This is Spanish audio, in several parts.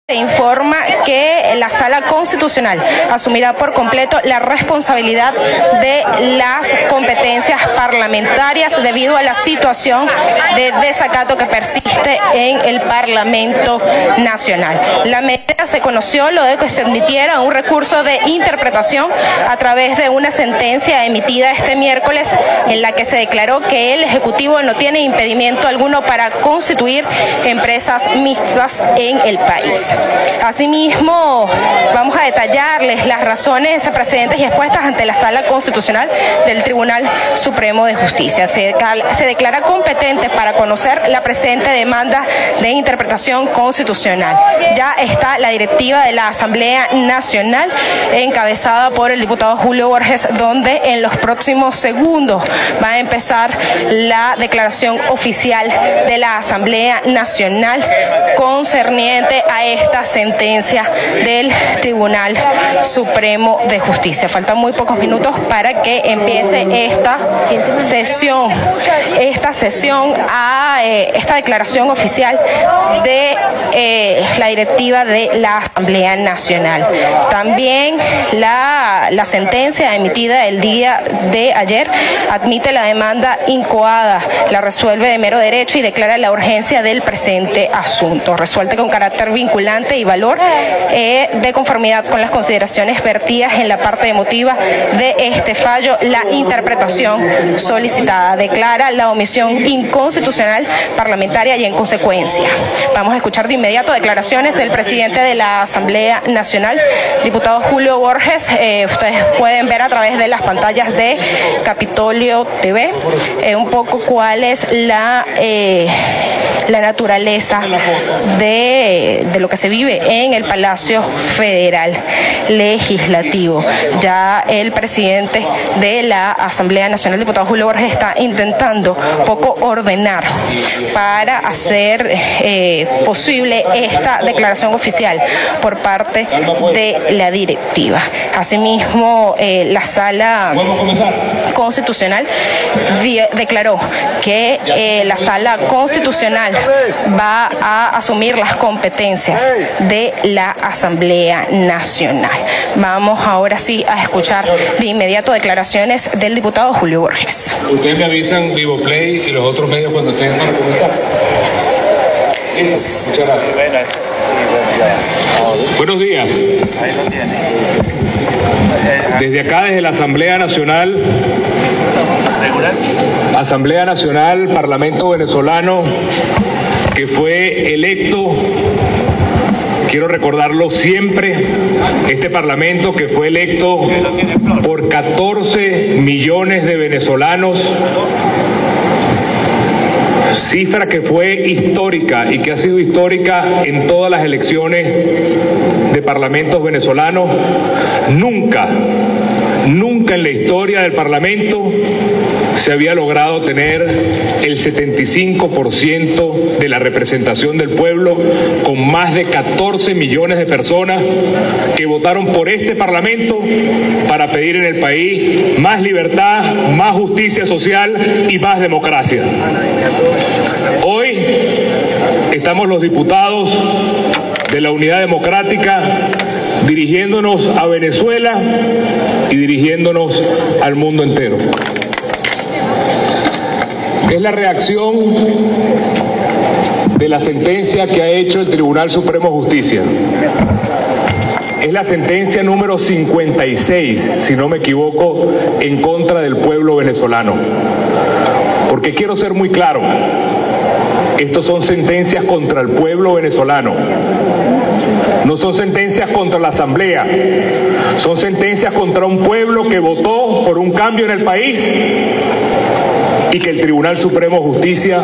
Se informa que la Sala Constitucional asumirá por completo la responsabilidad de las competencias parlamentarias debido a la situación de desacato que persiste en el Parlamento Nacional. La medida se conoció luego de que se emitiera un recurso de interpretación a través de una sentencia emitida este miércoles en la que se declaró que el Ejecutivo no tiene impedimento alguno para constituir empresas mixtas en el país. Asimismo, vamos a detallarles las razones precedentes y expuestas ante la Sala Constitucional del Tribunal Supremo de Justicia. Se declara competente para conocer la presente demanda de interpretación constitucional. Ya está la directiva de la Asamblea Nacional encabezada por el diputado Julio Borges, donde en los próximos segundos va a empezar la declaración oficial de la Asamblea Nacional concerniente a esta sentencia del Tribunal Supremo de Justicia. Faltan muy pocos minutos para que empiece esta declaración oficial de la directiva de la Asamblea Nacional. También la sentencia emitida el día de ayer admite la demanda incoada, la resuelve de mero derecho y declara la urgencia del presente asunto. Resuelve con carácter vinculante y valor de conformidad con las consideraciones vertidas en la parte emotiva de este fallo, la interpretación solicitada. Declara la omisión inconstitucional parlamentaria y en consecuencia. Vamos a escuchar de inmediato declaraciones del presidente de la Asamblea Nacional, diputado Julio Borges. Ustedes pueden ver a través de las pantallas de Capitolio TV un poco cuál es la naturaleza de lo que se vive en el Palacio Federal Legislativo. Ya el presidente de la Asamblea Nacional, diputado Julio Borges, está intentando poco ordenar para hacer posible esta declaración oficial por parte de la directiva. Asimismo, la Sala Constitucional declaró que la Sala Constitucional va a asumir las competencias de la Asamblea Nacional. Vamos ahora sí a escuchar de inmediato declaraciones del diputado Julio Borges. Ustedes me avisan Vivo Play y los otros medios cuando estén para comenzar. Muchas gracias. Buenos días. Desde acá, desde la Asamblea Nacional, Parlamento venezolano, que fue electo, quiero recordarlo siempre, este Parlamento que fue electo por 14 millones de venezolanos, cifra que fue histórica y que ha sido histórica en todas las elecciones de parlamentos venezolanos. Nunca en la historia del Parlamento se había logrado tener el 75% de la representación del pueblo, con más de 14 millones de personas que votaron por este Parlamento para pedir en el país más libertad, más justicia social y más democracia. Hoy estamos los diputados de la Unidad Democrática dirigiéndonos a Venezuela y dirigiéndonos al mundo entero. Es la reacción de la sentencia que ha hecho el Tribunal Supremo de Justicia. Es la sentencia número 56, si no me equivoco, en contra del pueblo venezolano. Porque quiero ser muy claro, estos son sentencias contra el pueblo venezolano. No son sentencias contra la Asamblea, son sentencias contra un pueblo que votó por un cambio en el país y que el Tribunal Supremo de Justicia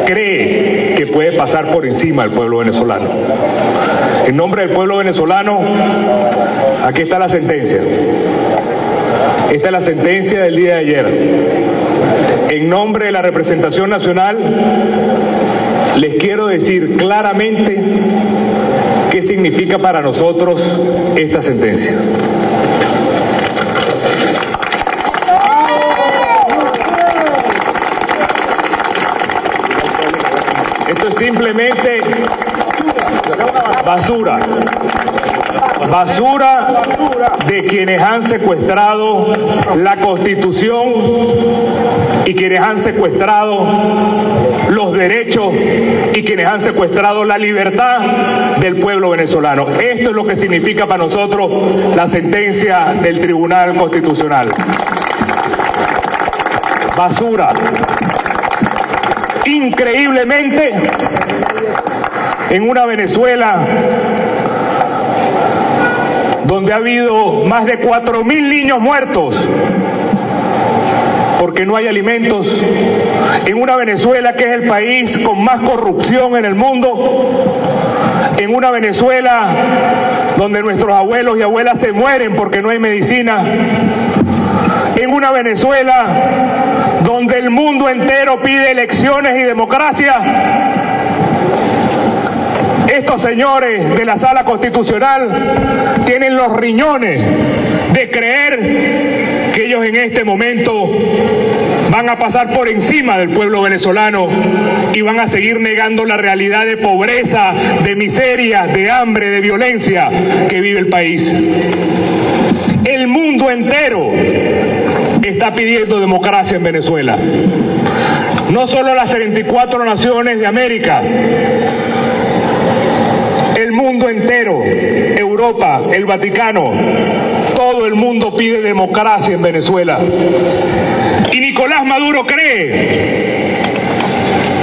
cree que puede pasar por encima del pueblo venezolano. En nombre del pueblo venezolano, aquí está la sentencia. Esta es la sentencia del día de ayer. En nombre de la representación nacional, les quiero decir claramente qué significa para nosotros esta sentencia. Esto es simplemente Basura. Basura de quienes han secuestrado la Constitución y quienes han secuestrado los derechos y quienes han secuestrado la libertad del pueblo venezolano. Esto es lo que significa para nosotros la sentencia del Tribunal Constitucional. Basura. Increíblemente, en una Venezuela donde ha habido más de 4.000 niños muertos porque no hay alimentos, en una Venezuela que es el país con más corrupción en el mundo, en una Venezuela donde nuestros abuelos y abuelas se mueren porque no hay medicina, en una Venezuela donde el mundo entero pide elecciones y democracia. Estos señores de la Sala Constitucional tienen los riñones de creer que ellos en este momento van a pasar por encima del pueblo venezolano y van a seguir negando la realidad de pobreza, de miseria, de hambre, de violencia que vive el país. El mundo entero está pidiendo democracia en Venezuela. No solo las 34 naciones de América, el mundo entero, Europa, el Vaticano, todo el mundo pide democracia en Venezuela. Y Nicolás Maduro cree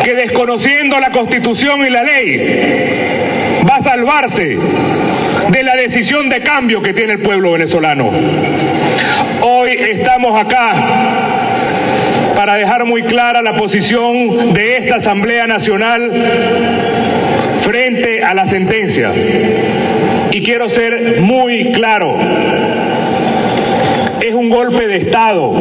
que desconociendo la Constitución y la ley va a salvarse de la decisión de cambio que tiene el pueblo venezolano. Hoy estamos acá para dejar muy clara la posición de esta Asamblea Nacional frente a la sentencia. Y quiero ser muy claro, es un golpe de Estado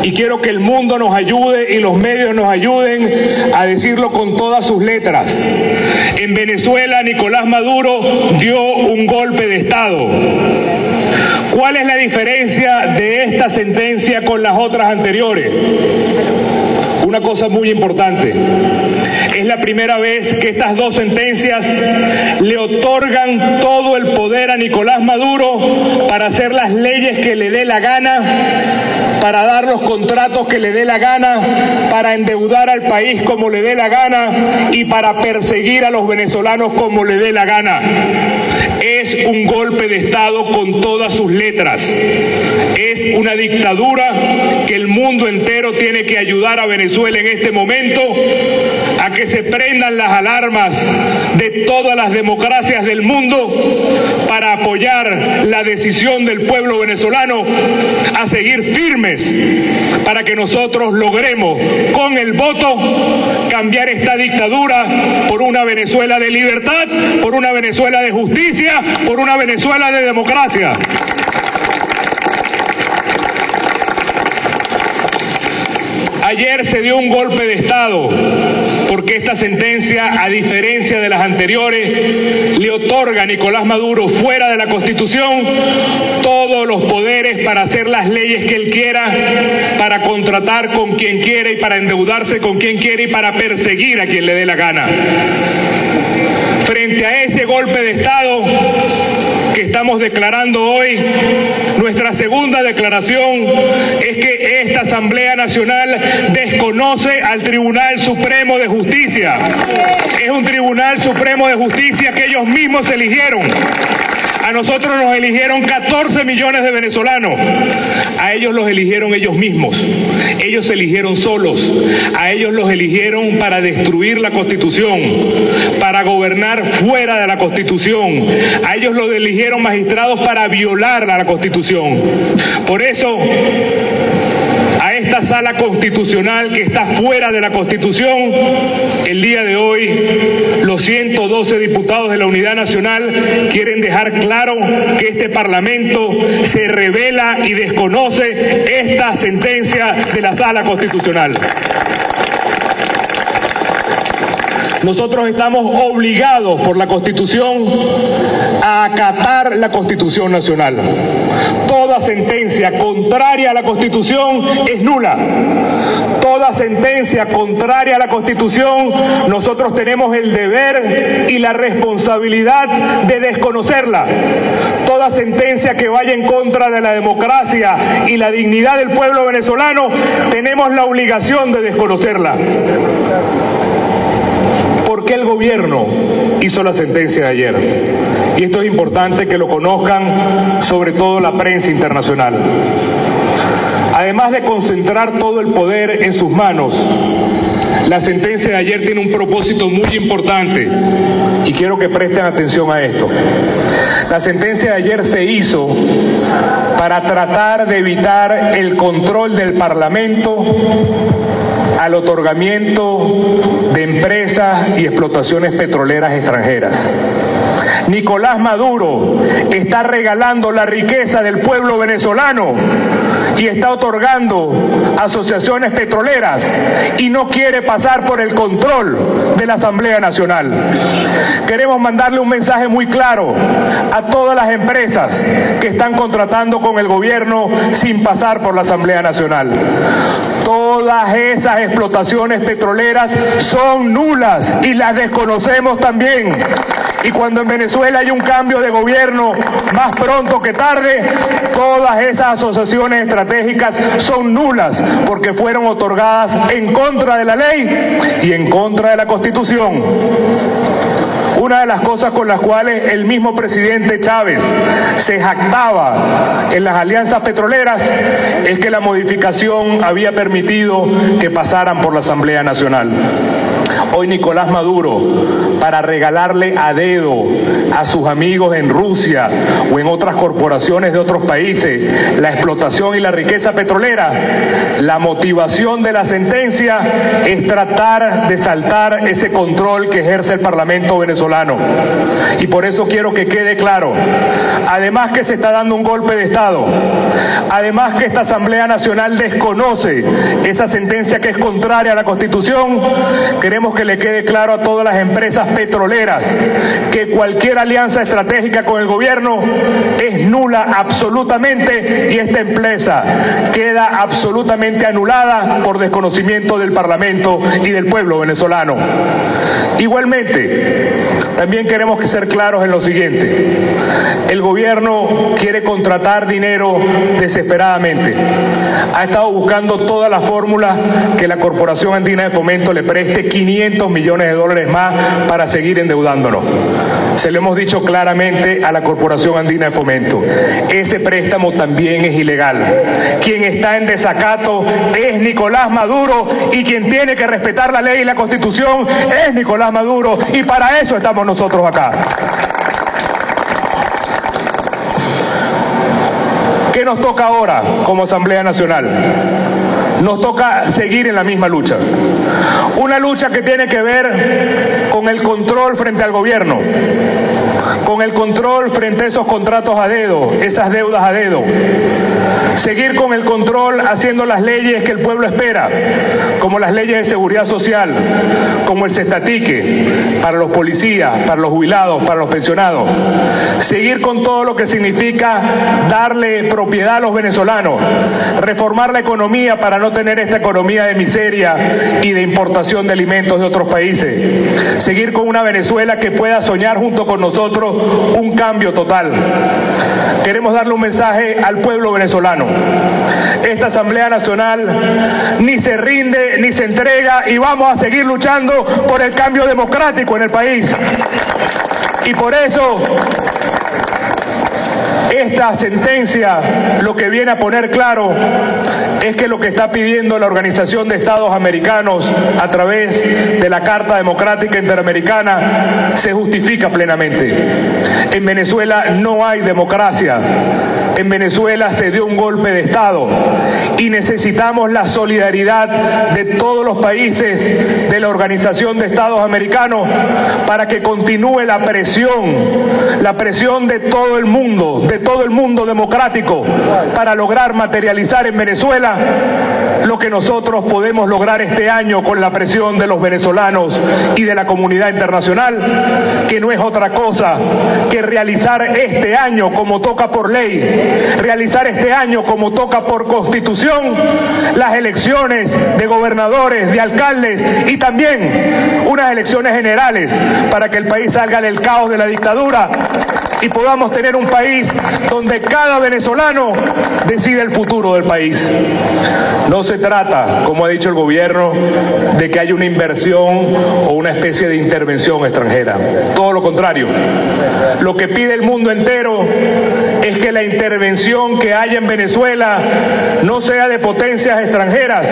y quiero que el mundo nos ayude y los medios nos ayuden a decirlo con todas sus letras. En Venezuela, Nicolás Maduro dio un golpe de Estado. ¿Cuál es la diferencia de esta sentencia con las otras anteriores? Una cosa muy importante. Es la primera vez que estas dos sentencias le otorgan todo el poder a Nicolás Maduro para hacer las leyes que le dé la gana, para dar los contratos que le dé la gana, para endeudar al país como le dé la gana y para perseguir a los venezolanos como le dé la gana. Es un golpe de Estado con todas sus letras. Es una dictadura que el mundo entero tiene que ayudar a Venezuela en este momento a que se prendan las alarmas de todas las democracias del mundo para apoyar la decisión del pueblo venezolano a seguir firmes para que nosotros logremos con el voto cambiar esta dictadura por una Venezuela de libertad, por una Venezuela de justicia, por una Venezuela de democracia. Ayer se dio un golpe de Estado porque esta sentencia, a diferencia de las anteriores, le otorga a Nicolás Maduro, fuera de la Constitución, todos los poderes para hacer las leyes que él quiera, para contratar con quien quiera y para endeudarse con quien quiera y para perseguir a quien le dé la gana. Frente a ese golpe de Estado que estamos declarando hoy, nuestra segunda declaración es que esta Asamblea Nacional desconoce al Tribunal Supremo de Justicia. Es un Tribunal Supremo de Justicia que ellos mismos eligieron. A nosotros nos eligieron 14 millones de venezolanos. A ellos los eligieron ellos mismos. Ellos se eligieron solos. A ellos los eligieron para destruir la Constitución, para gobernar fuera de la Constitución. A ellos los eligieron magistrados para violar la Constitución. Por eso, a esta Sala Constitucional que está fuera de la Constitución, el día de hoy los 112 diputados de la Unidad Nacional quieren dejar claro que este Parlamento se revela y desconoce esta sentencia de la Sala Constitucional. Nosotros estamos obligados por la Constitución a acatar la Constitución Nacional. Toda sentencia contraria a la Constitución es nula. Toda sentencia contraria a la Constitución, nosotros tenemos el deber y la responsabilidad de desconocerla. Toda sentencia que vaya en contra de la democracia y la dignidad del pueblo venezolano, tenemos la obligación de desconocerla. ¿Por qué el gobierno hizo la sentencia de ayer? Y esto es importante que lo conozcan, sobre todo la prensa internacional. Además de concentrar todo el poder en sus manos, la sentencia de ayer tiene un propósito muy importante y quiero que presten atención a esto. La sentencia de ayer se hizo para tratar de evitar el control del Parlamento al otorgamiento de empresas y explotaciones petroleras extranjeras. Nicolás Maduro está regalando la riqueza del pueblo venezolano y está otorgando asociaciones petroleras y no quiere pasar por el control de la Asamblea Nacional. Queremos mandarle un mensaje muy claro a todas las empresas que están contratando con el gobierno sin pasar por la Asamblea Nacional. Todas esas explotaciones petroleras son nulas y las desconocemos también. Y cuando en Venezuela hay un cambio de gobierno, más pronto que tarde, todas esas asociaciones estratégicas son nulas porque fueron otorgadas en contra de la ley y en contra de la Constitución. Una de las cosas con las cuales el mismo presidente Chávez se jactaba en las alianzas petroleras es que la modificación había permitido que pasaran por la Asamblea Nacional. Hoy Nicolás Maduro, para regalarle a dedo a sus amigos en Rusia o en otras corporaciones de otros países la explotación y la riqueza petrolera, la motivación de la sentencia es tratar de saltar ese control que ejerce el Parlamento venezolano. Y por eso quiero que quede claro, además que se está dando un golpe de Estado, además que esta Asamblea Nacional desconoce esa sentencia que es contraria a la Constitución, queremos que le quede claro a todas las empresas petroleras que cualquier alianza estratégica con el gobierno es nula absolutamente y esta empresa queda absolutamente anulada por desconocimiento del Parlamento y del pueblo venezolano. Igualmente, también queremos ser claros en lo siguiente. El gobierno quiere contratar dinero desesperadamente. Ha estado buscando todas las fórmulas que la Corporación Andina de Fomento le preste 500 millones de dólares más para seguir endeudándonos. Se lo hemos dicho claramente a la Corporación Andina de Fomento. Ese préstamo también es ilegal. Quien está en desacato es Nicolás Maduro y quien tiene que respetar la ley y la Constitución es Nicolás Maduro y para eso estamos nosotros acá. ¿Qué nos toca ahora como Asamblea Nacional? Nos toca seguir en la misma lucha. Una lucha que tiene que ver con el control frente al gobierno, con el control frente a esos contratos a dedo, esas deudas a dedo. Seguir con el control haciendo las leyes que el pueblo espera, como las leyes de seguridad social, como el cestatique, para los policías, para los jubilados, para los pensionados. Seguir con todo lo que significa darle propiedad a los venezolanos, reformar la economía para no tener esta economía de miseria y de importación de alimentos de otros países. Seguir con una Venezuela que pueda soñar junto con nosotros un cambio total. Queremos darle un mensaje al pueblo venezolano. Esta Asamblea Nacional ni se rinde ni se entrega y vamos a seguir luchando por el cambio democrático en el país. Y por eso esta sentencia lo que viene a poner claro es que lo que está pidiendo la Organización de Estados Americanos a través de la Carta Democrática Interamericana se justifica plenamente. En Venezuela no hay democracia. En Venezuela se dio un golpe de Estado y necesitamos la solidaridad de todos los países de la Organización de Estados Americanos para que continúe la presión de todo el mundo democrático para lograr materializar en Venezuela lo que nosotros podemos lograr este año con la presión de los venezolanos y de la comunidad internacional, que no es otra cosa que realizar este año como toca por ley, realizar este año como toca por Constitución, las elecciones de gobernadores, de alcaldes y también unas elecciones generales para que el país salga del caos de la dictadura y podamos tener un país donde cada venezolano decide el futuro del país. No se trata, como ha dicho el gobierno, de que haya una inversión o una especie de intervención extranjera. Todo lo contrario. Lo que pide el mundo entero es que la intervención que haya en Venezuela no sea de potencias extranjeras,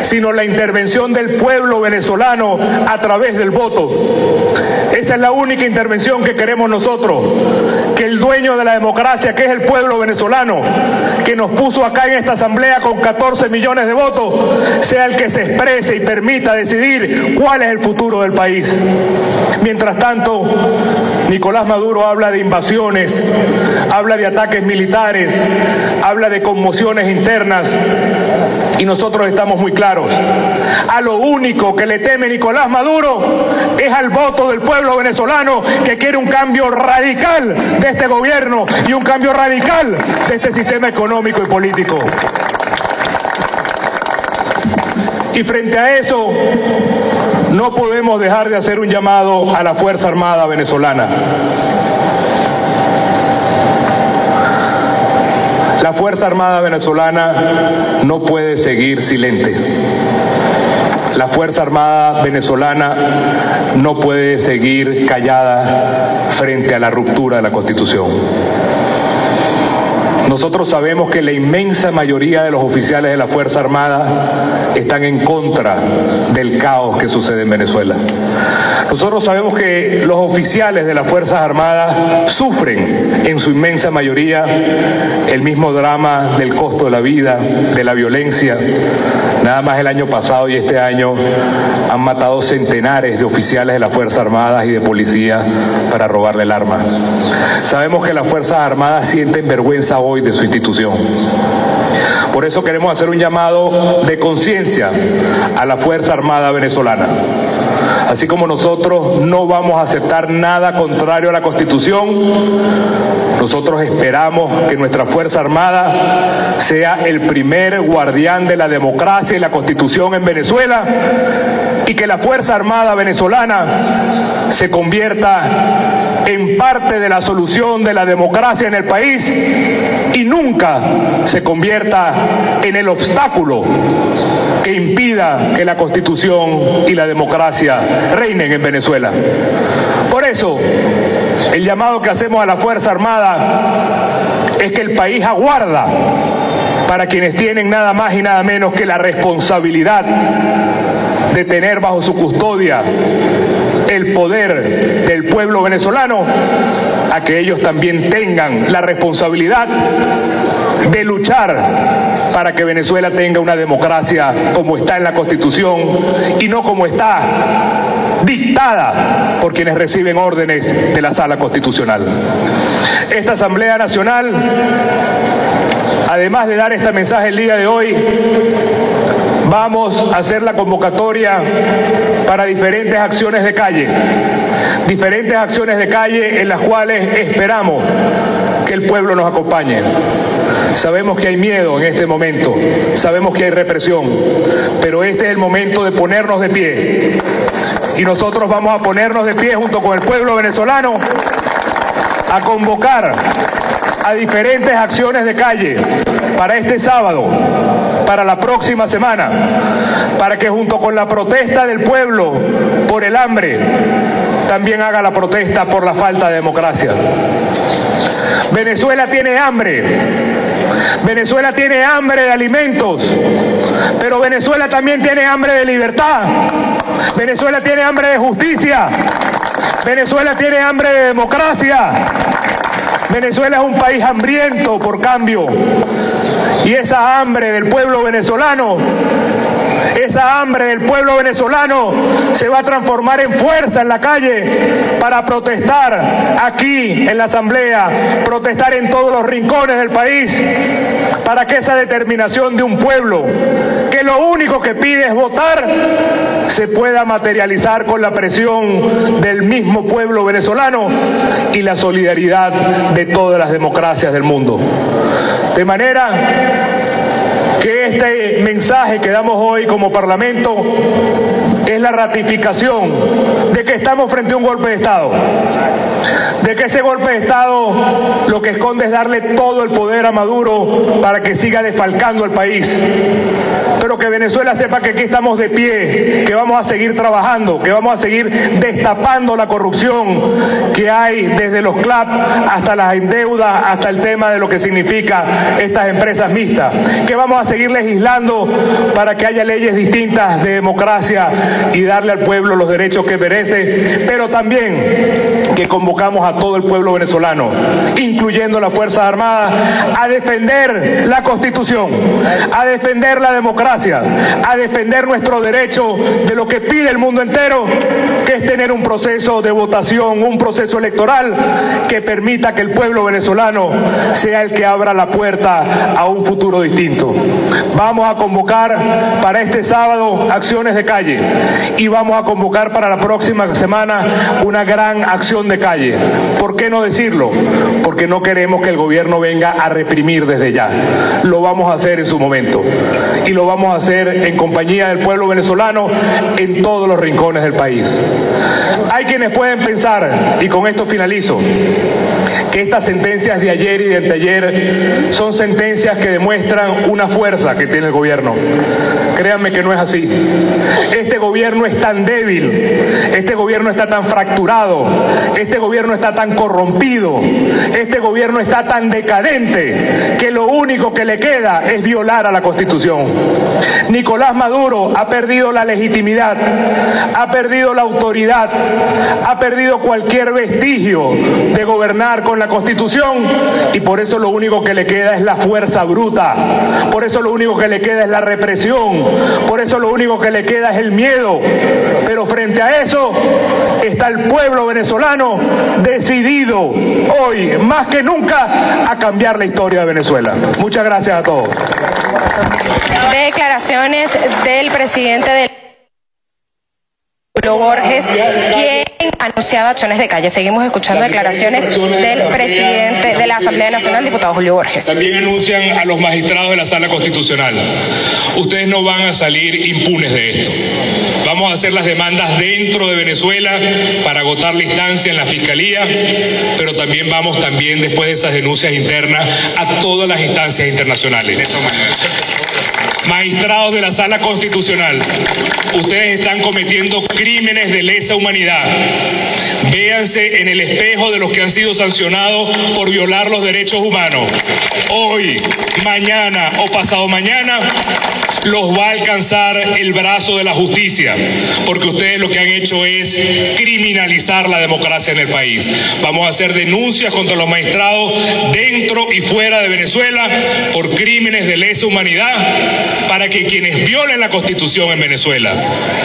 sino la intervención del pueblo venezolano a través del voto. Esa es la única intervención que queremos nosotros, que el dueño de la democracia, que es el pueblo venezolano, que nos puso acá en esta asamblea con 14 millones de votos, sea el que se exprese y permita decidir cuál es el futuro del país. Mientras tanto, Nicolás Maduro habla de invasiones, habla de ataques militares, habla de conmociones internas, y nosotros estamos muy claros. A lo único que le teme Nicolás Maduro es al voto del pueblo venezolano, que quiere un cambio radical de este gobierno y un cambio radical de este sistema económico y político. Y frente a eso, no podemos dejar de hacer un llamado a la Fuerza Armada venezolana. La Fuerza Armada venezolana no puede seguir silente. La Fuerza Armada venezolana no puede seguir callada frente a la ruptura de la Constitución. Nosotros sabemos que la inmensa mayoría de los oficiales de la Fuerza Armada están en contra del caos que sucede en Venezuela. Nosotros sabemos que los oficiales de las Fuerzas Armadas sufren en su inmensa mayoría el mismo drama del costo de la vida, de la violencia. Nada más el año pasado y este año han matado centenares de oficiales de las Fuerzas Armadas y de policía para robarle el arma. Sabemos que las Fuerzas Armadas sienten vergüenza hoy de su institución. Por eso queremos hacer un llamado de conciencia a la Fuerza Armada venezolana. Así como nosotros no vamos a aceptar nada contrario a la Constitución, nosotros esperamos que nuestra Fuerza Armada sea el primer guardián de la democracia y la Constitución en Venezuela, y que la Fuerza Armada venezolana se convierta en parte de la solución de la democracia en el país y nunca se convierta en el obstáculo que impida que la Constitución y la democracia reinen en Venezuela. Por eso, el llamado que hacemos a la Fuerza Armada es que el país aguarda para quienes tienen nada más y nada menos que la responsabilidad de tener bajo su custodia el poder del pueblo venezolano, a que ellos también tengan la responsabilidad de luchar para que Venezuela tenga una democracia como está en la Constitución y no como está dictada por quienes reciben órdenes de la Sala Constitucional. Esta Asamblea Nacional, además de dar este mensaje el día de hoy, vamos a hacer la convocatoria para diferentes acciones de calle en las cuales esperamos que el pueblo nos acompañe. Sabemos que hay miedo en este momento, sabemos que hay represión, pero este es el momento de ponernos de pie. Y nosotros vamos a ponernos de pie junto con el pueblo venezolano a convocar a diferentes acciones de calle para este sábado, para la próxima semana, para que junto con la protesta del pueblo por el hambre, también haga la protesta por la falta de democracia. Venezuela tiene hambre. Venezuela tiene hambre de alimentos, pero Venezuela también tiene hambre de libertad. Venezuela tiene hambre de justicia. Venezuela tiene hambre de democracia. Venezuela es un país hambriento por cambio. Y esa hambre del pueblo venezolano Esa hambre del pueblo venezolano se va a transformar en fuerza en la calle para protestar aquí en la Asamblea, protestar en todos los rincones del país, para que esa determinación de un pueblo que lo único que pide es votar se pueda materializar con la presión del mismo pueblo venezolano y la solidaridad de todas las democracias del mundo. De manera que este mensaje que damos hoy como Parlamento es la ratificación de que estamos frente a un golpe de Estado, de que ese golpe de Estado lo que esconde es darle todo el poder a Maduro para que siga desfalcando el país, pero que Venezuela sepa que aquí estamos de pie, que vamos a seguir trabajando, que vamos a seguir destapando la corrupción que hay desde los CLAP hasta las endeudas, hasta el tema de lo que significa estas empresas mixtas, que vamos a seguir legislando para que haya leyes distintas de democracia y darle al pueblo los derechos que merece, pero también que convocamos a todo el pueblo venezolano, incluyendo las Fuerzas Armadas, a defender la Constitución, a defender la democracia, a defender nuestro derecho de lo que pide el mundo entero, que es tener un proceso de votación, un proceso electoral que permita que el pueblo venezolano sea el que abra la puerta a un futuro distinto. Vamos a convocar para este sábado acciones de calle y vamos a convocar para la próxima semana una gran acción de calle. ¿Por qué no decirlo? Porque no queremos que el gobierno venga a reprimir desde ya. Lo vamos a hacer en su momento y lo vamos a hacer en compañía del pueblo venezolano en todos los rincones del país. Hay quienes pueden pensar, y con esto finalizo, que estas sentencias de ayer y de anteayer son sentencias que demuestran una fuerza que tiene el gobierno. Créanme que no es así. Este gobierno es tan débil, este gobierno está tan fracturado, este gobierno está tan corrompido, este gobierno está tan decadente que lo único que le queda es violar a la Constitución. Nicolás Maduro ha perdido la legitimidad, ha perdido la autoridad, ha perdido cualquier vestigio de gobernar con la Constitución y por eso lo único que le queda es la fuerza bruta, por eso lo único que le queda es la represión, por eso lo único que le queda es el miedo. Pero frente a eso está el pueblo venezolano decidido hoy, más que nunca, a cambiar la historia de Venezuela. Muchas gracias a todos. Declaraciones del presidente del Julio Borges, quien anunciaba acciones de calle. Seguimos escuchando declaraciones del presidente de la Asamblea Nacional, diputado Julio Borges. También anuncian a los magistrados de la Sala Constitucional. Ustedes no van a salir impunes de esto. Vamos a hacer las demandas dentro de Venezuela para agotar la instancia en la Fiscalía, pero también vamos después de esas denuncias internas a todas las instancias internacionales. Magistrados de la Sala Constitucional, ustedes están cometiendo crímenes de lesa humanidad. Véanse en el espejo de los que han sido sancionados por violar los derechos humanos. Hoy, mañana o pasado mañana los va a alcanzar el brazo de la justicia, porque ustedes lo que han hecho es criminalizar la democracia en el país. Vamos a hacer denuncias contra los magistrados dentro y fuera de Venezuela por crímenes de lesa humanidad, para que quienes violen la Constitución en Venezuela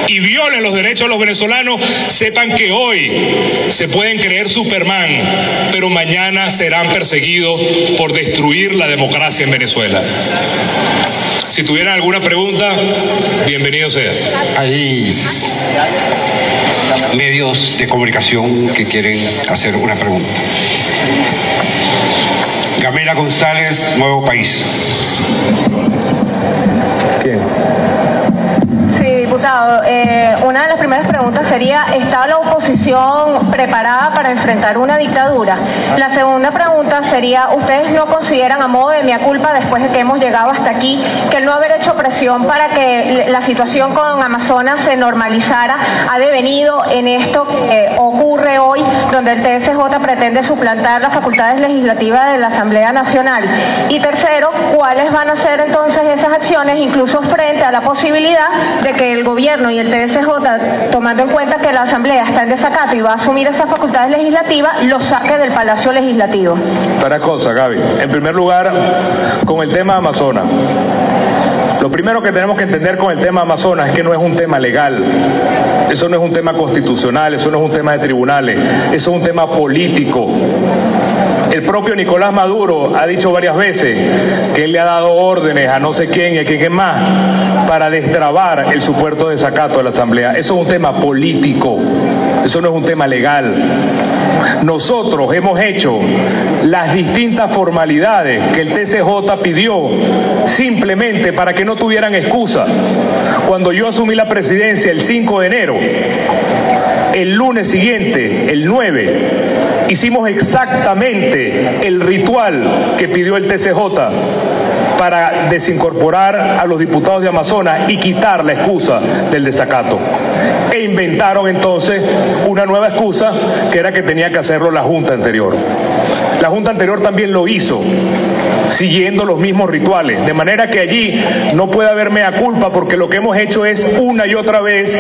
y violen los derechos de los venezolanos sepan que hoy se pueden creer Superman, pero mañana serán perseguidos por destruir la democracia en Venezuela. Si tuvieran alguna pregunta, bienvenido sea. Hay medios de comunicación que quieren hacer una pregunta. Gamela González, Nuevo País. ¿Quién? Sí, diputado, una de las primeras preguntas sería, ¿está la oposición preparada para enfrentar una dictadura? La segunda pregunta sería, ¿ustedes no consideran, a modo de mea culpa, después de que hemos llegado hasta aquí, que el no haber hecho presión para que la situación con Amazonas se normalizara ha devenido en esto que ocurre hoy, donde el TSJ pretende suplantar las facultades legislativas de la Asamblea Nacional? Y tercero, ¿cuáles van a ser entonces esas acciones, incluso frente a la posibilidad de que el gobierno y el TSJ, tomando en cuenta que la Asamblea está en desacato y va a asumir esas facultades legislativas, lo saque del Palacio Legislativo? Varias cosas, Gaby. En primer lugar, con el tema Amazonas. Lo primero que tenemos que entender con el tema Amazonas es que no es un tema legal, eso no es un tema constitucional, eso no es un tema de tribunales, eso es un tema político. El propio Nicolás Maduro ha dicho varias veces que él le ha dado órdenes a no sé quién y a quién más para destrabar el supuesto desacato de la Asamblea. Eso es un tema político, eso no es un tema legal. Nosotros hemos hecho las distintas formalidades que el TCJ pidió simplemente para que no tuvieran excusa. Cuando yo asumí la presidencia el 5 de enero, el lunes siguiente, el 9, hicimos exactamente el ritual que pidió el TCJ para desincorporar a los diputados de Amazonas y quitar la excusa del desacato. E inventaron entonces una nueva excusa, que era que tenía que hacerlo la Junta anterior. La Junta anterior también lo hizo, siguiendo los mismos rituales, de manera que allí no puede haber mea culpa, porque lo que hemos hecho es una y otra vez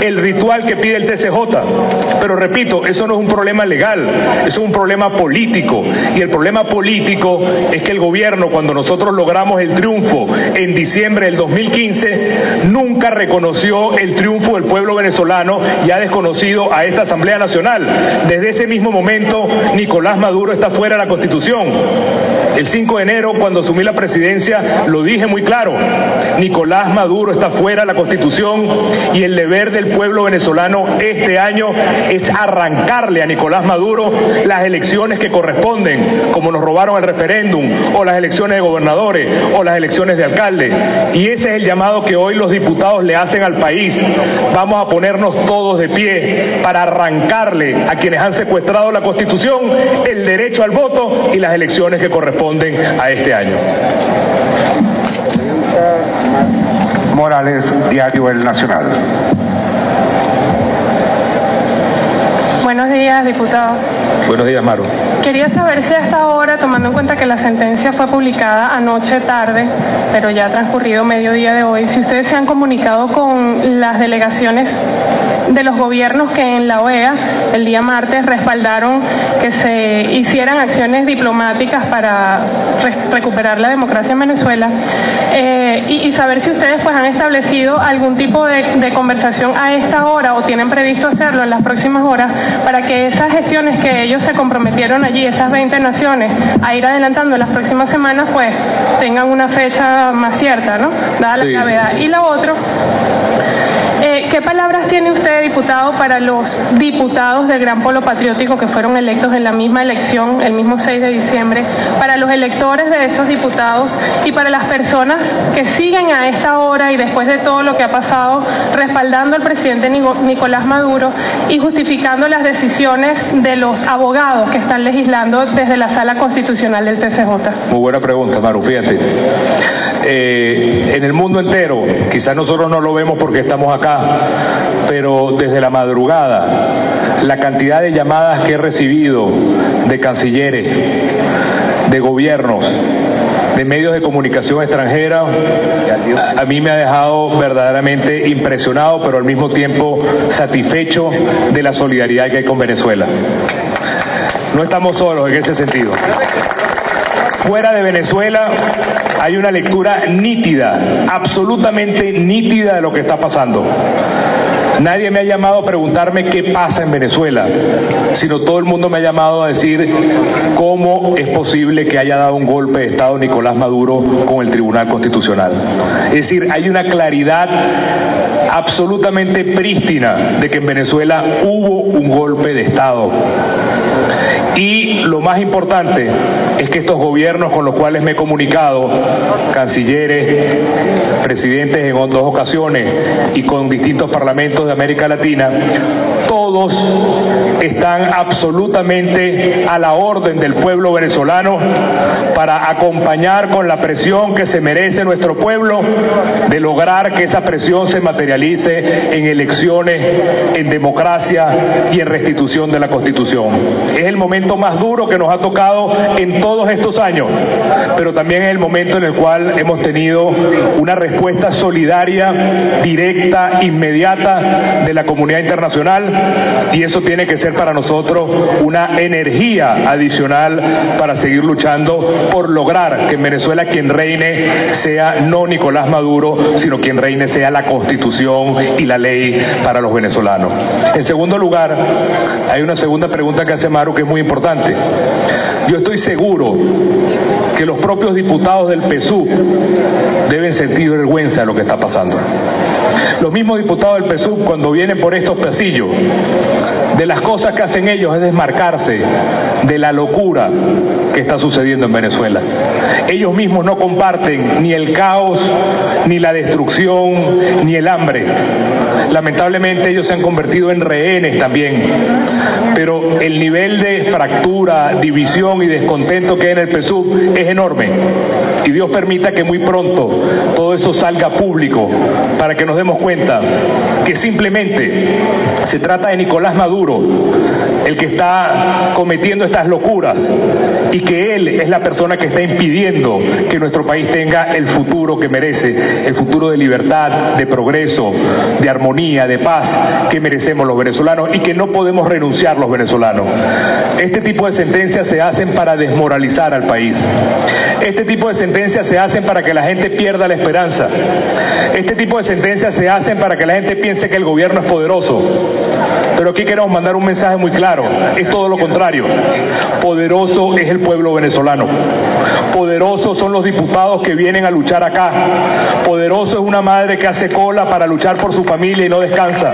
el ritual que pide el TCJ. Pero repito, eso no es un problema legal, eso es un problema político, y el problema político es que el gobierno, cuando nosotros logramos el triunfo en diciembre del 2015, nunca reconoció el triunfo del pueblo venezolano y ha desconocido a esta Asamblea Nacional. Desde ese mismo momento, Nicolás Maduro está fuera de la Constitución. El 5 de enero, cuando asumí la presidencia, lo dije muy claro: Nicolás Maduro está fuera de la Constitución, y el deber del pueblo venezolano este año es arrancarle a Nicolás Maduro las elecciones que corresponden, como nos robaron el referéndum, o las elecciones de gobernadores, o las elecciones de alcalde. Y ese es el llamado que hoy los diputados le hacen al país. Vamos a ponernos todos de pie para arrancarle a quienes han secuestrado la Constitución el derecho al voto y las elecciones que corresponden a este año. Morales, Diario El Nacional. Buenos días, diputado. Buenos días, Maru. Quería saber si a esta hora, tomando en cuenta que la sentencia fue publicada anoche tarde, pero ya ha transcurrido mediodía de hoy, si ustedes se han comunicado con las delegaciones de los gobiernos que en la OEA el día martes respaldaron que se hicieran acciones diplomáticas para recuperar la democracia en Venezuela, y saber si ustedes pues han establecido algún tipo de conversación a esta hora o tienen previsto hacerlo en las próximas horas para que esas gestiones que ellos se comprometieron allí, esas 20 naciones, a ir adelantando en las próximas semanas, pues tengan una fecha más cierta, ¿no? Dada la gravedad. Y lo otro, ¿qué palabras tiene usted, diputado, para los diputados del Gran Polo Patriótico que fueron electos en la misma elección, el mismo 6 de diciembre, para los electores de esos diputados y para las personas que siguen a esta hora y después de todo lo que ha pasado respaldando al presidente Nicolás Maduro y justificando las decisiones de los abogados que están legislando desde la Sala Constitucional del TCJ? Muy buena pregunta, Maru. Fíjate, en el mundo entero, quizás nosotros no lo vemos porque estamos acá, pero desde la madrugada, la cantidad de llamadas que he recibido de cancilleres, de gobiernos, de medios de comunicación extranjera, a mí me ha dejado verdaderamente impresionado, pero al mismo tiempo satisfecho de la solidaridad que hay con Venezuela. No estamos solos en ese sentido. Fuera de Venezuela hay una lectura nítida, absolutamente nítida de lo que está pasando. Nadie me ha llamado a preguntarme qué pasa en Venezuela, sino todo el mundo me ha llamado a decir cómo es posible que haya dado un golpe de Estado Nicolás Maduro con el Tribunal Constitucional. Es decir, hay una claridad absolutamente prístina de que en Venezuela hubo un golpe de Estado. Y lo más importante es que estos gobiernos con los cuales me he comunicado, cancilleres, presidentes en 2 ocasiones y con distintos parlamentos de América Latina, todos están absolutamente a la orden del pueblo venezolano para acompañar con la presión que se merece nuestro pueblo de lograr que esa presión se materialice en elecciones, en democracia y en restitución de la Constitución. Es el momento momento más duro que nos ha tocado en todos estos años, pero también es el momento en el cual hemos tenido una respuesta solidaria, directa, inmediata de la comunidad internacional, y eso tiene que ser para nosotros una energía adicional para seguir luchando por lograr que en Venezuela quien reine sea no Nicolás Maduro, sino quien reine sea la Constitución y la ley para los venezolanos. En segundo lugar, hay una segunda pregunta que hace Maru que es muy importante. Yo estoy seguro que los propios diputados del PSUV deben sentir vergüenza de lo que está pasando. Los mismos diputados del PSUV, cuando vienen por estos pasillos, de las cosas que hacen ellos es desmarcarse de la locura que está sucediendo en Venezuela. Ellos mismos no comparten ni el caos, ni la destrucción, ni el hambre. Lamentablemente ellos se han convertido en rehenes también, pero el nivel de fractura, división y descontento que hay en el PSUV es enorme, y Dios permita que muy pronto todo eso salga público para que nos demos cuenta que simplemente se trata de Nicolás Maduro el que está cometiendo estas locuras, y que él es la persona que está impidiendo que nuestro país tenga el futuro que merece, el futuro de libertad, de progreso, de armonía, de paz que merecemos los venezolanos y que no podemos renunciar los venezolanos. Este tipo de sentencias se hacen para desmoralizar al país. Este tipo de sentencias se hacen para que la gente pierda la esperanza. Este tipo de sentencias se hacen para que la gente piense que el gobierno es poderoso. Pero aquí queremos mandar un mensaje muy claro: es todo lo contrario. Poderoso es el pueblo venezolano. Poderosos son los diputados que vienen a luchar acá. Poderoso es una madre que hace cola para luchar por su familia y no descansa.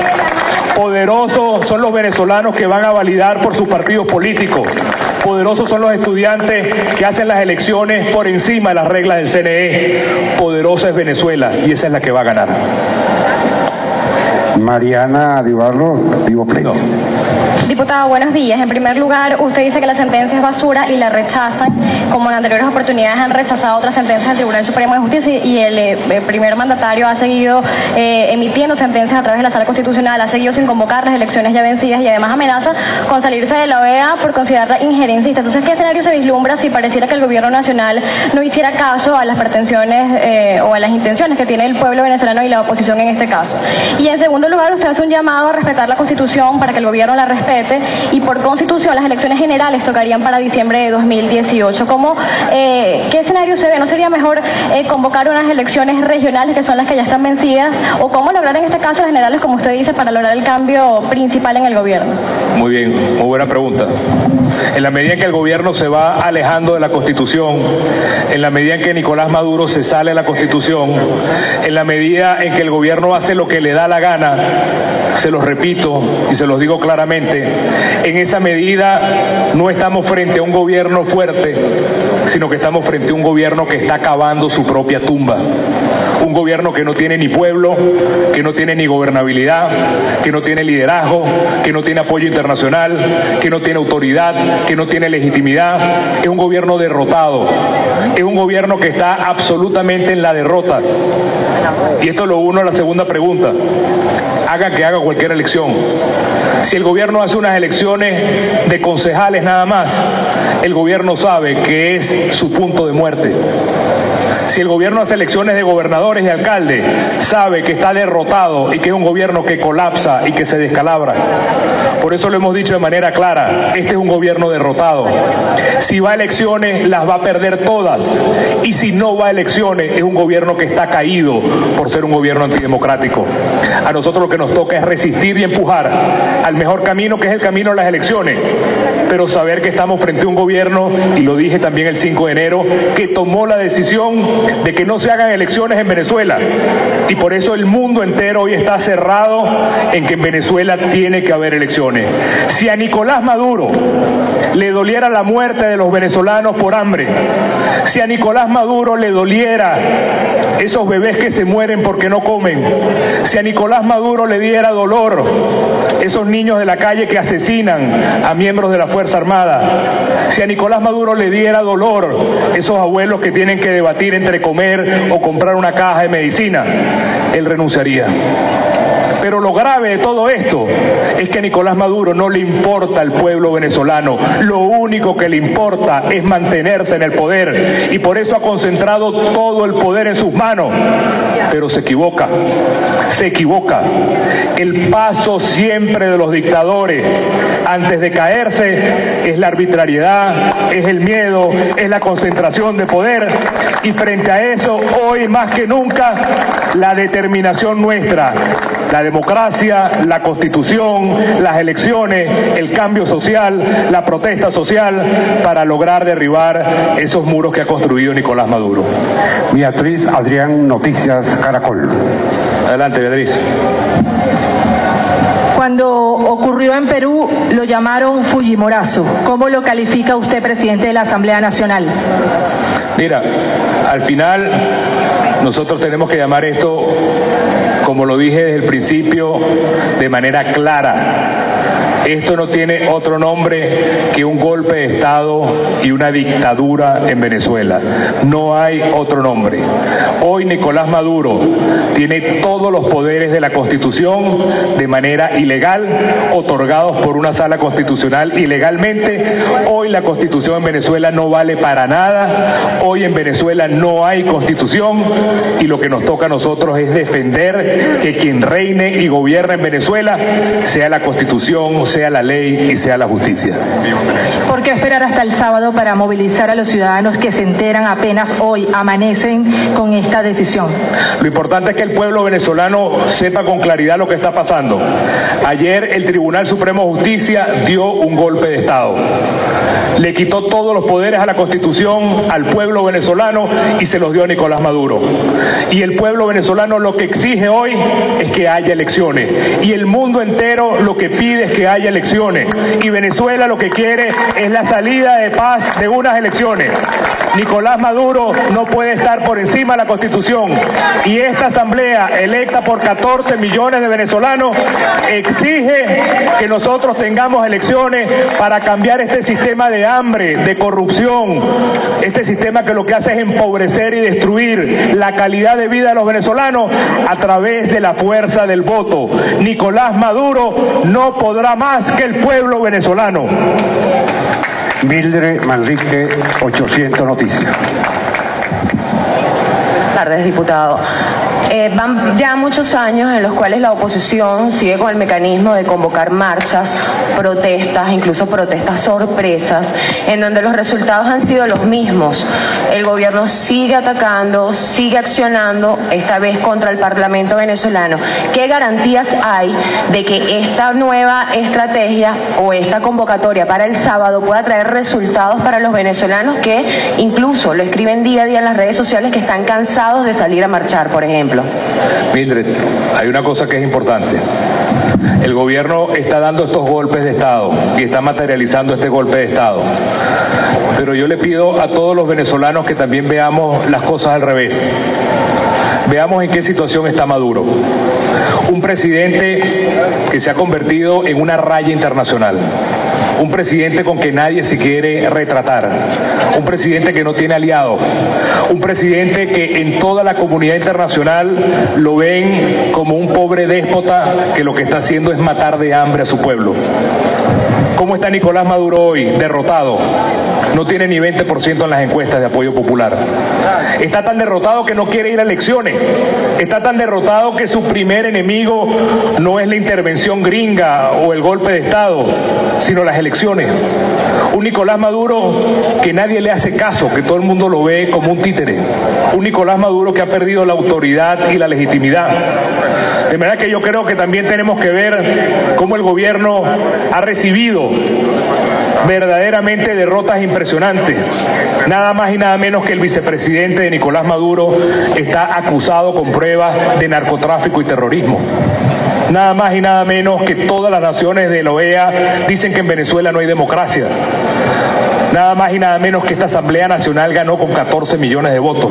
Poderosos son los venezolanos que van a validar por sus partidos políticos. Poderosos son los estudiantes que hacen las elecciones por encima de las reglas del CNE. Poderosa es Venezuela, y esa es la que va a ganar. Mariana Dibarlo, Vivo Pleito. Diputado, buenos días. En primer lugar, usted dice que la sentencia es basura y la rechazan, como en anteriores oportunidades han rechazado otras sentencias del Tribunal Supremo de Justicia, y el primer mandatario ha seguido emitiendo sentencias a través de la Sala Constitucional, ha seguido sin convocar las elecciones ya vencidas, y además amenaza con salirse de la OEA por considerarla injerencista. Entonces, ¿qué escenario se vislumbra si pareciera que el gobierno nacional no hiciera caso a las pretensiones o a las intenciones que tiene el pueblo venezolano y la oposición en este caso? Y en segundo lugar, usted hace un llamado a respetar la Constitución para que el gobierno la respete, y por Constitución las elecciones generales tocarían para diciembre de 2018. ¿Qué escenario se ve? ¿No sería mejor convocar unas elecciones regionales, que son las que ya están vencidas? ¿O cómo lograr en este caso las generales, como usted dice, para lograr el cambio principal en el gobierno? Muy bien, muy buena pregunta. En la medida en que el gobierno se va alejando de la Constitución, en la medida en que Nicolás Maduro se sale de la Constitución, en la medida en que el gobierno hace lo que le da la gana, se los repito y se los digo claramente, en esa medida no estamos frente a un gobierno fuerte, sino que estamos frente a un gobierno que está cavando su propia tumba. Un gobierno que no tiene ni pueblo, que no tiene ni gobernabilidad, que no tiene liderazgo, que no tiene apoyo internacional, que no tiene autoridad, que no tiene legitimidad. Es un gobierno derrotado. Es un gobierno que está absolutamente en la derrota. Y esto lo uno a la segunda pregunta. Haga cualquier elección. Si el gobierno hace unas elecciones de concejales nada más, el gobierno sabe que es su punto de muerte. Si el gobierno hace elecciones de gobernadores y alcaldes, sabe que está derrotado y que es un gobierno que colapsa y que se descalabra. Por eso lo hemos dicho de manera clara: este es un gobierno derrotado. Si va a elecciones, las va a perder todas. Y si no va a elecciones, es un gobierno que está caído por ser un gobierno antidemocrático. A nosotros lo que nos toca es resistir y empujar al mejor camino, que es el camino de las elecciones. Pero saber que estamos frente a un gobierno, y lo dije también el 5 de enero, que tomó la decisión de que no se hagan elecciones en Venezuela, y por eso el mundo entero hoy está cerrado en que en Venezuela tiene que haber elecciones. Si a Nicolás Maduro le doliera la muerte de los venezolanos por hambre, si a Nicolás Maduro le doliera esos bebés que se mueren porque no comen, si a Nicolás Maduro le diera dolor esos niños de la calle que asesinan a miembros de la Fuerza Armada, si a Nicolás Maduro le diera dolor esos abuelos que tienen que debatir entre comer o comprar una caja de medicina, él renunciaría. Pero lo grave de todo esto es que a Nicolás Maduro no le importa el pueblo venezolano. Lo único que le importa es mantenerse en el poder y por eso ha concentrado todo el poder en sus manos. Pero se equivoca, se equivoca. El paso siempre de los dictadores antes de caerse es la arbitrariedad, es el miedo, es la concentración de poder y frente a eso hoy más que nunca la determinación nuestra, la democracia, la constitución, las elecciones, el cambio social, la protesta social para lograr derribar esos muros que ha construido Nicolás Maduro. Beatriz Adrián, Noticias Caracol. Adelante, Beatriz. Cuando ocurrió en Perú lo llamaron Fujimorazo. ¿Cómo lo califica usted, presidente de la Asamblea Nacional? Mira, al final nosotros tenemos que llamar esto, como lo dije desde el principio, de manera clara. Esto no tiene otro nombre que un golpe de Estado y una dictadura en Venezuela. No hay otro nombre. Hoy Nicolás Maduro tiene todos los poderes de la Constitución de manera ilegal, otorgados por una sala constitucional ilegalmente. Hoy la Constitución en Venezuela no vale para nada. Hoy en Venezuela no hay Constitución y lo que nos toca a nosotros es defender que quien reine y gobierne en Venezuela sea la Constitución, sea la ley y sea la justicia. ¿Por qué esperar hasta el sábado para movilizar a los ciudadanos que se enteran apenas hoy, amanecen con esta decisión? Lo importante es que el pueblo venezolano sepa con claridad lo que está pasando. Ayer el Tribunal Supremo de Justicia dio un golpe de Estado. Le quitó todos los poderes a la Constitución, al pueblo venezolano y se los dio a Nicolás Maduro. Y el pueblo venezolano lo que exige hoy es que haya elecciones. Y el mundo entero lo que pide es que haya elecciones. Y Venezuela lo que quiere es la salida de paz de unas elecciones. Nicolás Maduro no puede estar por encima de la Constitución. Y esta asamblea, electa por 14 millones de venezolanos, exige que nosotros tengamos elecciones para cambiar este sistema de hambre, de corrupción, este sistema que lo que hace es empobrecer y destruir la calidad de vida de los venezolanos a través de la fuerza del voto. Nicolás Maduro no podrá más que el pueblo venezolano. Mildred Manrique, 800 Noticias. Buenas tardes, diputado. Van ya muchos años en los cuales la oposición sigue con el mecanismo de convocar marchas, protestas, incluso protestas sorpresas, en donde los resultados han sido los mismos. El gobierno sigue atacando, sigue accionando, esta vez contra el Parlamento venezolano. ¿Qué garantías hay de que esta nueva estrategia o esta convocatoria para el sábado pueda traer resultados para los venezolanos que incluso lo escriben día a día en las redes sociales que están cansados de salir a marchar, por ejemplo? Mildred, hay una cosa que es importante. El gobierno está dando estos golpes de Estado y está materializando este golpe de Estado. Pero yo le pido a todos los venezolanos que también veamos las cosas al revés. Veamos en qué situación está Maduro. Un presidente que se ha convertido en una raya internacional. Un presidente con que nadie se quiere retratar. Un presidente que no tiene aliados. Un presidente que en toda la comunidad internacional lo ven como un pobre déspota que lo que está haciendo es matar de hambre a su pueblo. ¿Cómo está Nicolás Maduro hoy? Derrotado. No tiene ni 20% en las encuestas de apoyo popular. Está tan derrotado que no quiere ir a elecciones. Está tan derrotado que su primer enemigo no es la intervención gringa o el golpe de Estado, sino las elecciones. Un Nicolás Maduro que nadie le hace caso, que todo el mundo lo ve como un títere. Un Nicolás Maduro que ha perdido la autoridad y la legitimidad. De manera que yo creo que también tenemos que ver cómo el gobierno ha recibido verdaderamente derrotas impresionantes. Nada más y nada menos que el vicepresidente de Nicolás Maduro está acusado con pruebas de narcotráfico y terrorismo. Nada más y nada menos que todas las naciones de la OEA dicen que en Venezuela no hay democracia. nada más y nada menos que esta Asamblea Nacional ganó con 14 millones de votos.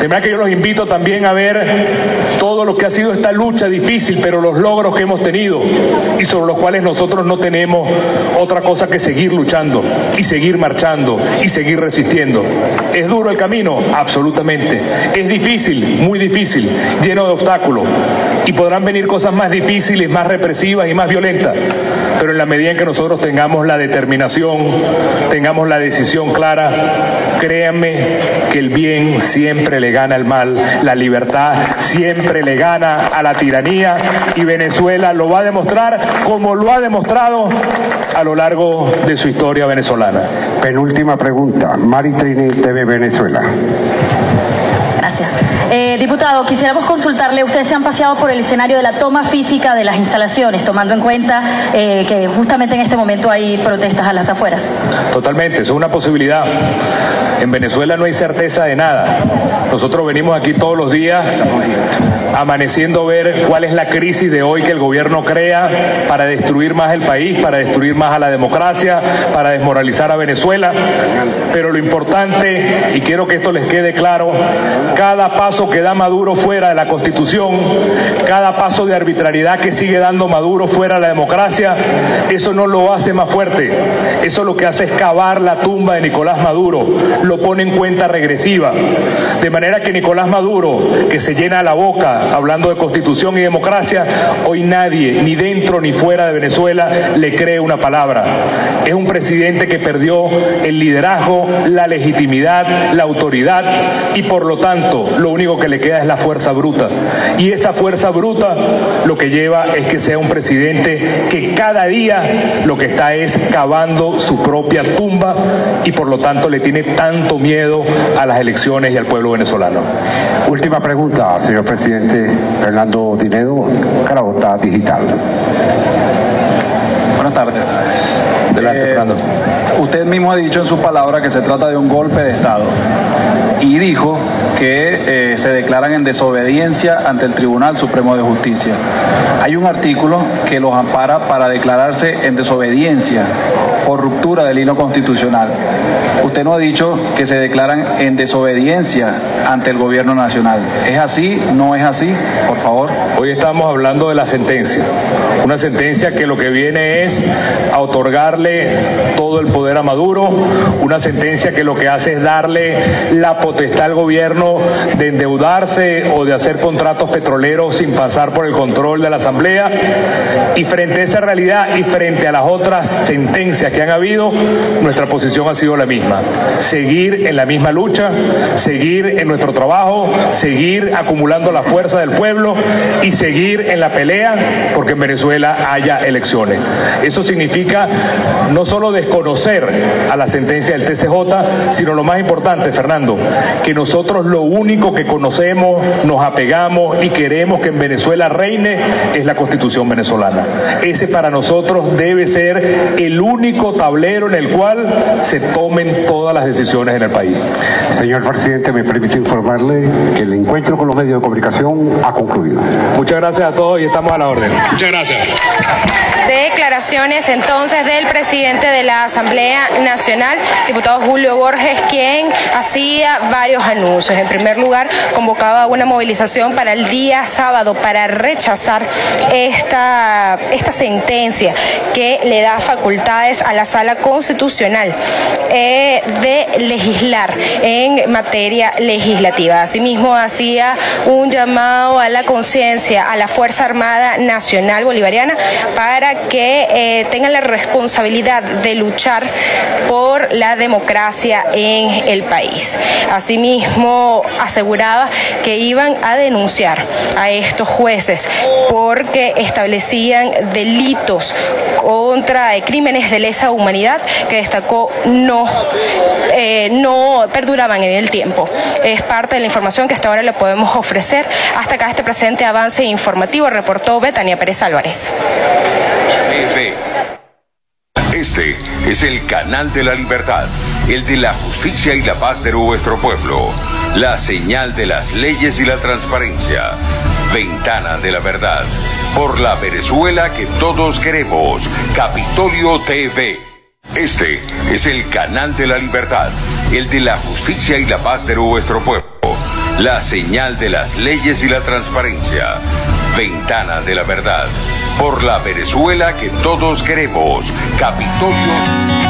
De manera que yo los invito también a ver todo lo que ha sido esta lucha difícil, pero los logros que hemos tenido y sobre los cuales nosotros no tenemos otra cosa que seguir luchando y seguir marchando y seguir resistiendo. ¿Es duro el camino? Absolutamente. Es difícil, muy difícil, lleno de obstáculos, y podrán venir cosas más difíciles, más represivas y más violentas, pero en la medida en que nosotros tengamos la determinación, tengamos la decisión clara, créanme que el bien siempre le gana al mal, la libertad siempre le gana a la tiranía, y Venezuela lo va a demostrar como lo ha demostrado a lo largo de su historia venezolana. Penúltima pregunta, Maritrini TV Venezuela. Gracias. Diputado, quisiéramos consultarle, ustedes se han paseado por el escenario de la toma física de las instalaciones, tomando en cuenta que justamente en este momento hay protestas a las afueras. Totalmente, eso es una posibilidad. En Venezuela no hay certeza de nada. Nosotros venimos aquí todos los días amaneciendo a ver cuál es la crisis de hoy que el gobierno crea para destruir más el país, para destruir más a la democracia, para desmoralizar a Venezuela. Pero lo importante, y quiero que esto les quede claro, cada paso que da Maduro fuera de la Constitución, cada paso de arbitrariedad que sigue dando Maduro fuera de la democracia, eso no lo hace más fuerte. Eso lo que hace es cavar la tumba de Nicolás Maduro, lo pone en cuenta regresiva. De manera que Nicolás Maduro, que se llena la boca hablando de Constitución y democracia, hoy nadie, ni dentro ni fuera de Venezuela, le cree una palabra. Es un presidente que perdió el liderazgo, la legitimidad, la autoridad, y por lo tanto lo único que le queda es la fuerza bruta. Y esa fuerza bruta lo que lleva es que sea un presidente que cada día lo que está es cavando su propia tumba, y por lo tanto le tiene tanto miedo a las elecciones y al pueblo venezolano. Última pregunta, señor presidente. Fernando Dinedo, Carabota Digital. Buenas tardes. Adelante, Fernando. Usted mismo ha dicho en sus palabras que se trata de un golpe de Estado, y dijo que se declaran en desobediencia ante el Tribunal Supremo de Justicia. Hay un artículo que los ampara para declararse en desobediencia por ruptura del hilo constitucional. Usted no ha dicho que se declaran en desobediencia ante el gobierno nacional. ¿Es así? ¿No es así? Por favor. Hoy estamos hablando de la sentencia. Una sentencia que lo que viene es a otorgarle todo el poder a Maduro, una sentencia que lo que hace es darle la potestad al gobierno de endeudarse o de hacer contratos petroleros sin pasar por el control de la Asamblea. Y frente a esa realidad y frente a las otras sentencias que han habido, nuestra posición ha sido la misma: seguir en la misma lucha, seguir en nuestro trabajo, seguir acumulando la fuerza del pueblo y seguir en la pelea porque en Venezuela haya elecciones. Eso significa no solo desconocer a la sentencia del TCJ, sino lo más importante, Fernando, que nosotros lo único que conocemos, nos apegamos y queremos que en Venezuela reine es la Constitución venezolana. Ese para nosotros debe ser el único tablero en el cual se tomen todas las decisiones en el país. Señor presidente, me permite informarle que el encuentro con los medios de comunicación ha concluido. Muchas gracias a todos y estamos a la orden. Muchas gracias. Declaraciones entonces del presidente de la Asamblea Nacional, diputado Julio Borges, quien hacía varios anuncios. En primer lugar, convocaba una movilización para el día sábado para rechazar esta sentencia que le da facultades a la Sala Constitucional de legislar en materia legislativa. Asimismo, hacía un llamado a la conciencia, a la Fuerza Armada Nacional Bolivariana, para que tengan la responsabilidad de luchar por la democracia en el país. Asimismo, aseguraba que iban a denunciar a estos jueces porque establecían delitos contra crímenes de lesa humanidad que destacó no perduraban en el tiempo. Es parte de la información que hasta ahora le podemos ofrecer. Hasta acá este presente avance informativo, reportó Betania Pérez Álvarez. Este es el canal de la libertad, el de la justicia y la paz de nuestro pueblo, la señal de las leyes y la transparencia, ventana de la verdad, por la Venezuela que todos queremos, Capitolio TV. Este es el canal de la libertad, el de la justicia y la paz de nuestro pueblo. La señal de las leyes y la transparencia. Ventana de la verdad. Por la Venezuela que todos queremos. Capitolio.